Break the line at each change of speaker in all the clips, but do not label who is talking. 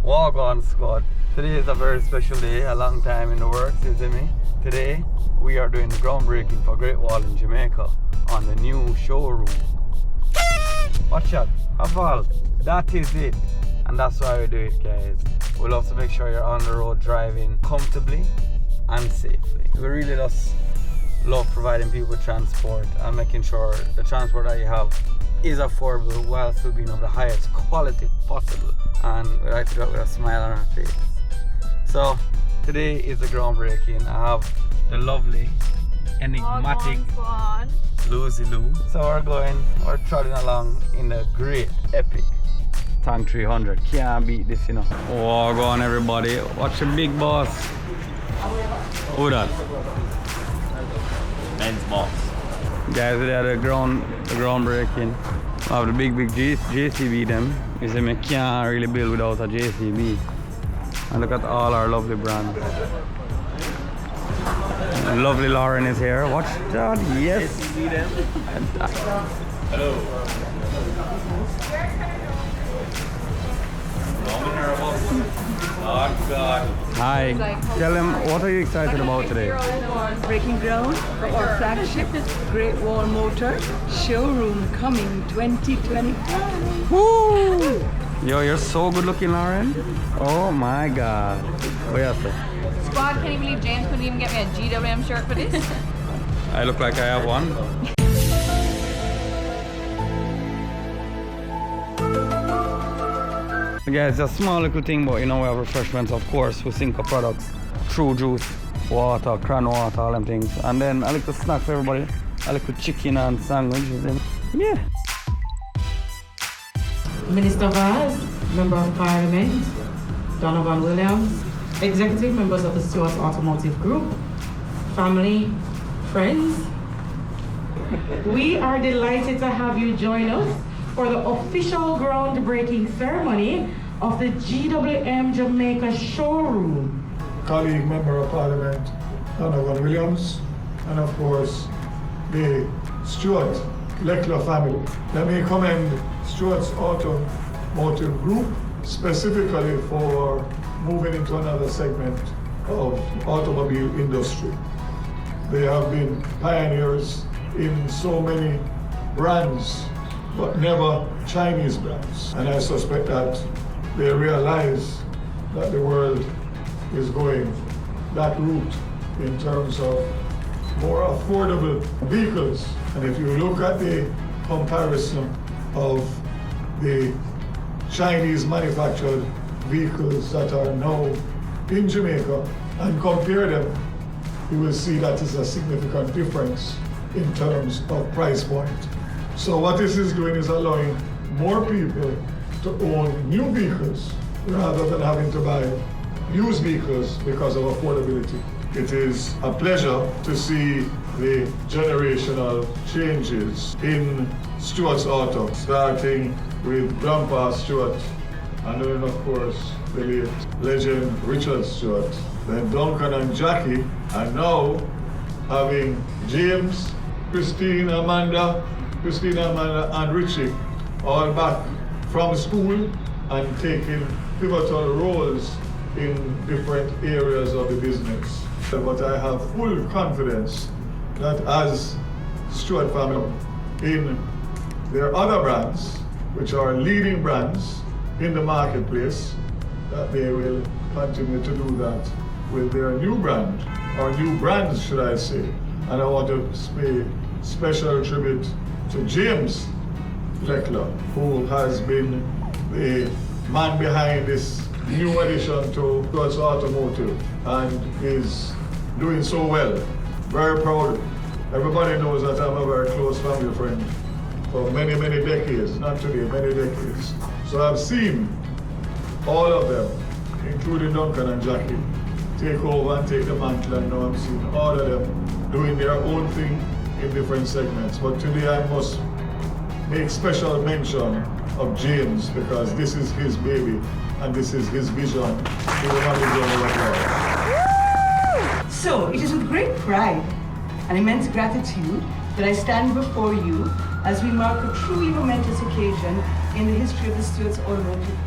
Walk on, squad. Today is a very special day, a long time in the works, you see me? Today we are doing the groundbreaking for Great Wall in Jamaica on the new showroom. Watch out, have all. That is it. And that's why we do it, guys. We love to make sure you're on the road driving comfortably and safely. We really just love providing people with transport and making sure the transport that you have is affordable while still being of the highest quality possible. And we like to do it with a smile on our face. So today is the groundbreaking. I have the lovely, enigmatic Lucy Lou. So we're trotting along in the great, epic Tank 300. Can't beat this, you know. Oh, go on, everybody. Watch the big boss. Who that?
Men's boss.
Guys, we had the groundbreaking. We have the big JCB them. You see, me can't really build without a JCB. And look at all our lovely brands. Lovely Lauren is here. Watch that, yes.
Hello. Oh God.
Hi. Tell them, what are you excited about today?
Breaking ground for our flagship Great Wall Motor showroom coming 2025.
Woo! Yo, you're so good looking, Lauren. Oh my God. Oh, yes, sir.
Squad, can you believe James couldn't even get me a GWM shirt for this?
I look like I have one. Guys, it's a small little thing, but you know we have refreshments, of course, with Cinco products, True Juice, water, cran water, all them things. And then a little snack for everybody, a little chicken and sandwiches. Yeah.
Minister Vaz, Member of Parliament, Donovan Williams, executive members of the Stewart's Automotive Group, family, friends. We are delighted to have you join us for the official groundbreaking ceremony of the GWM Jamaica Showroom.
Colleague Member of Parliament, Donovan Williams, and of course, the Stewart Leckler family. Let me commend Stewart's Automotive Group specifically for moving into another segment of automobile industry. They have been pioneers in so many brands, but never Chinese brands. And I suspect that they realize that the world is going that route in terms of more affordable vehicles. And if you look at the comparison of the Chinese manufactured vehicles that are now in Jamaica and compare them, you will see that is a significant difference in terms of price point. So what this is doing is allowing more people to own new vehicles rather than having to buy used vehicles because of affordability. It is a pleasure to see the generational changes in Stewart's Auto, starting with Grandpa Stewart, and then of course the late legend Richard Stewart, then Duncan and Jackie, and now having James, Christina, Amanda, and Richie all back from school and taking pivotal roles in different areas of the business. But I have full confidence that as Stewart family in their other brands, which are leading brands in the marketplace, that they will continue to do that with their new brand, or new brands should I say. And I want to pay special tribute to James Leckler, who has been the man behind this new addition to Stewart's Automotive and is doing so well. Very proud. Everybody knows that I'm a very close family friend for many, many decades, not today, many decades. So I've seen all of them, including Duncan and Jackie, take over and take the mantle, and now I'm seeing all of them doing their own thing in different segments. But today I must make special mention of James because this is his baby and this is his vision.
So it is with great pride
and immense gratitude that I stand before you as we mark a truly momentous occasion in the history of the Stewart's Automotive Group.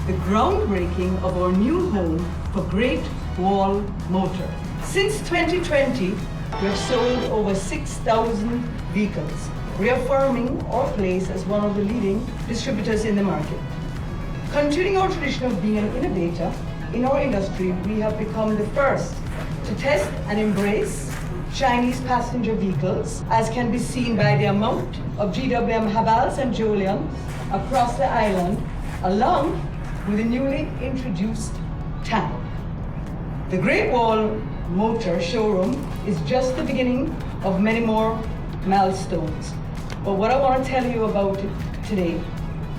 The groundbreaking of our new home for Great Wall Motor. Since 2020, we have sold over 6,000 vehicles, reaffirming our place as one of the leading distributors in the market. Continuing our tradition of being an innovator in our industry, we have become the first to test and embrace Chinese passenger vehicles, as can be seen by the amount of GWM Havals and Joliums across the island, along with the newly introduced tank. The Great Wall Motor Showroom is just the beginning of many more milestones. But what I want to tell you about it today,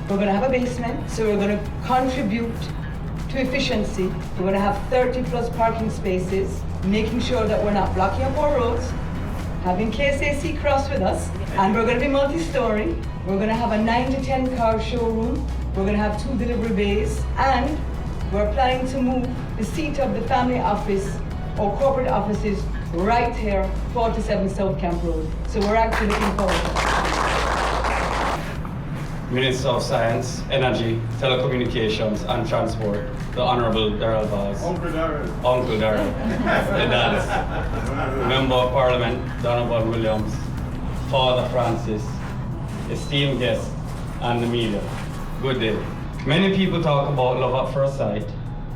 we're going to have a basement, so we're going to contribute to efficiency. We're going to have 30 plus parking spaces, making sure that we're not blocking up our roads, having KSAC cross with us, and we're going to be multi-story. We're going to have a 9 to 10 car showroom. We're going to have 2 delivery bays, and we're planning to move the seat of the family office or corporate offices right here, 47 South Camp Road. So we're actually looking forward to that.
Minister of Science, Energy, Telecommunications and Transport, the Honourable Darrell Vaz.
Uncle Darrell.
Uncle Darrell. The dad. Member of Parliament, Donovan Williams, Father Francis, esteemed guests, and the media. Good day. Many people talk about love at first sight,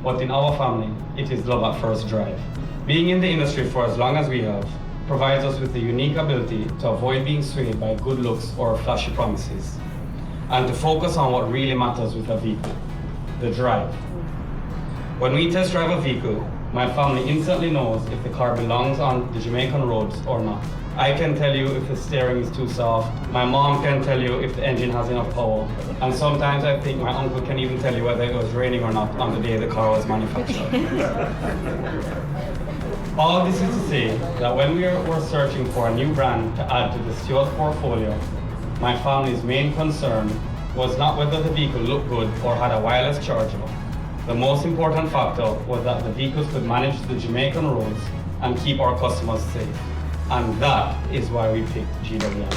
but in our family, it is love at first drive. Being in the industry for as long as we have provides us with the unique ability to avoid being swayed by good looks or flashy promises, and to focus on what really matters with a vehicle, the drive. When we test drive a vehicle, my family instantly knows if the car belongs on the Jamaican roads or not. I can tell you if the steering is too soft, my mom can tell you if the engine has enough power, and sometimes I think my uncle can even tell you whether it was raining or not on the day the car was manufactured. All this is to say that when we were searching for a new brand to add to the Stewart portfolio, my family's main concern was not whether the vehicle looked good or had a wireless charger. The most important factor was that the vehicles could manage the Jamaican roads and keep our customers safe. And that is why we picked GWM.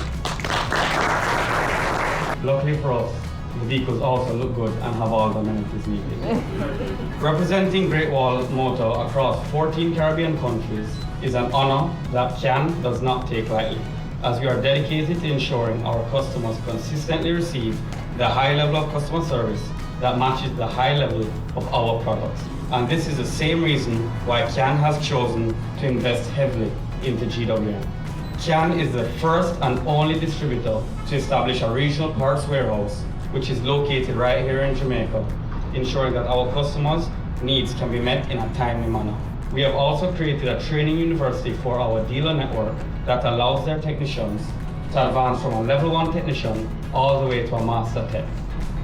Luckily for us, the vehicles also look good and have all the amenities needed. Representing Great Wall Motor across 14 Caribbean countries is an honor that CAN does not take lightly, as we are dedicated to ensuring our customers consistently receive the high level of customer service that matches the high level of our products. And this is the same reason why CAN has chosen to invest heavily into GWM. CAN is the first and only distributor to establish a regional parts warehouse, which is located right here in Jamaica, ensuring that our customers' needs can be met in a timely manner. We have also created a training university for our dealer network that allows their technicians to advance from a level 1 technician all the way to a master tech.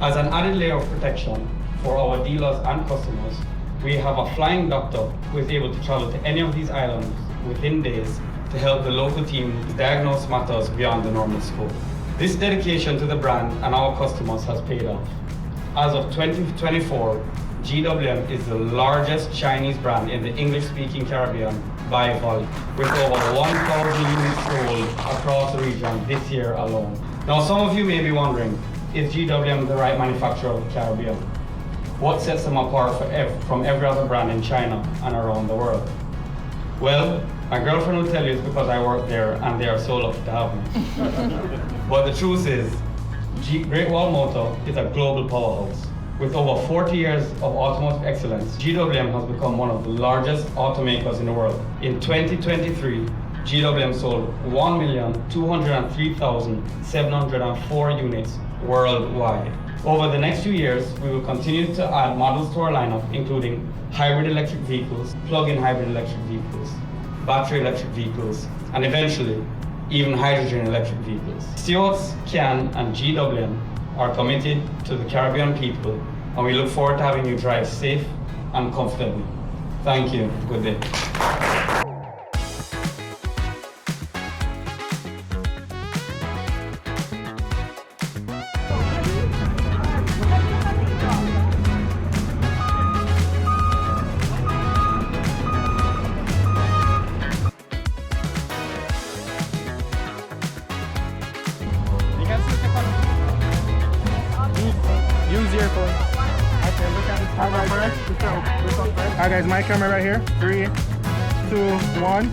As an added layer of protection for our dealers and customers, we have a flying doctor who is able to travel to any of these islands within days to help the local team diagnose matters beyond the normal scope. This dedication to the brand and our customers has paid off. As of 2024, GWM is the largest Chinese brand in the English-speaking Caribbean by volume, with over 1,000 units sold across the region this year alone. Now, some of you may be wondering, is GWM the right manufacturer of the Caribbean? What sets them apart from every other brand in China and around the world? Well, my girlfriend will tell you it's because I work there and they are so lucky to have me. But the truth is, Great Wall Motor is a global powerhouse. With over 40 years of automotive excellence, GWM has become one of the largest automakers in the world. In 2023, GWM sold 1,203,704 units worldwide. Over the next few years, we will continue to add models to our lineup, including hybrid electric vehicles, plug-in hybrid electric vehicles, battery electric vehicles, and eventually, even hydrogen electric vehicles. Stewart's, CAN, and GWM are committed to the Caribbean people, and we look forward to having you drive safe and comfortably. Thank you. Good day.
Use your phone. Okay, look at this camera first. Alright guys, my camera right here. 3, 2, 1.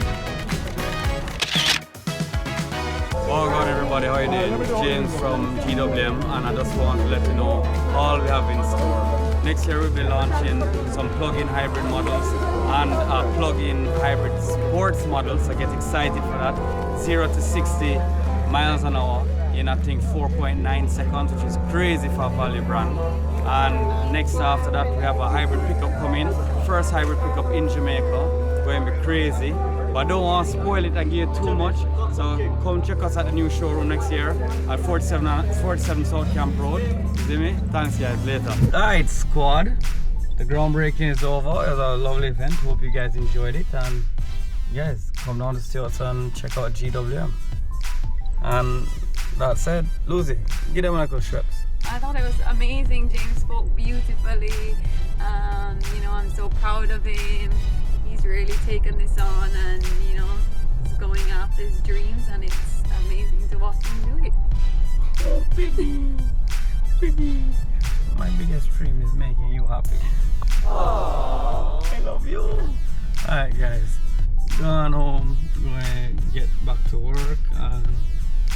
Well done everybody, how you doing? James from GWM, and I just want to let you know all we have in store. Next year we'll be launching some plug-in hybrid models and plug-in hybrid sports models, so get excited for that. 0 to 60 miles an hour in I think 4.9 seconds, which is crazy for a value brand. And next after that we have a hybrid pickup coming. First hybrid pickup in Jamaica, going to be crazy. But I don't want to spoil it and give you too much, so come check us at the new showroom next year at 47 South Camp Road. You see me? Thanks guys, later. Alright squad, the groundbreaking is over. It was a lovely event, hope you guys enjoyed it, and guys, come down to Stewart's and check out GWM. And that said, Lucy, give them a couple strips.
I thought it was amazing. James spoke beautifully. You know, I'm so proud of him. He's really taken this on, and you know, he's going after his dreams, and it's amazing to watch him do it.
Oh, baby. My biggest dream is making you happy. Oh, I love you. Alright guys, going home, going to get back to work, and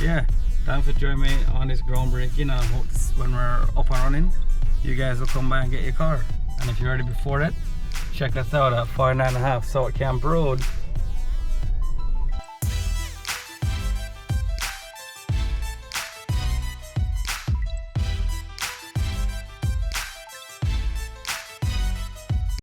yeah, thanks for joining me on this groundbreaking, and I hope when we're up and running, you guys will come by and get your car. And if you're ready before that, check us out at 49.5 South Camp Road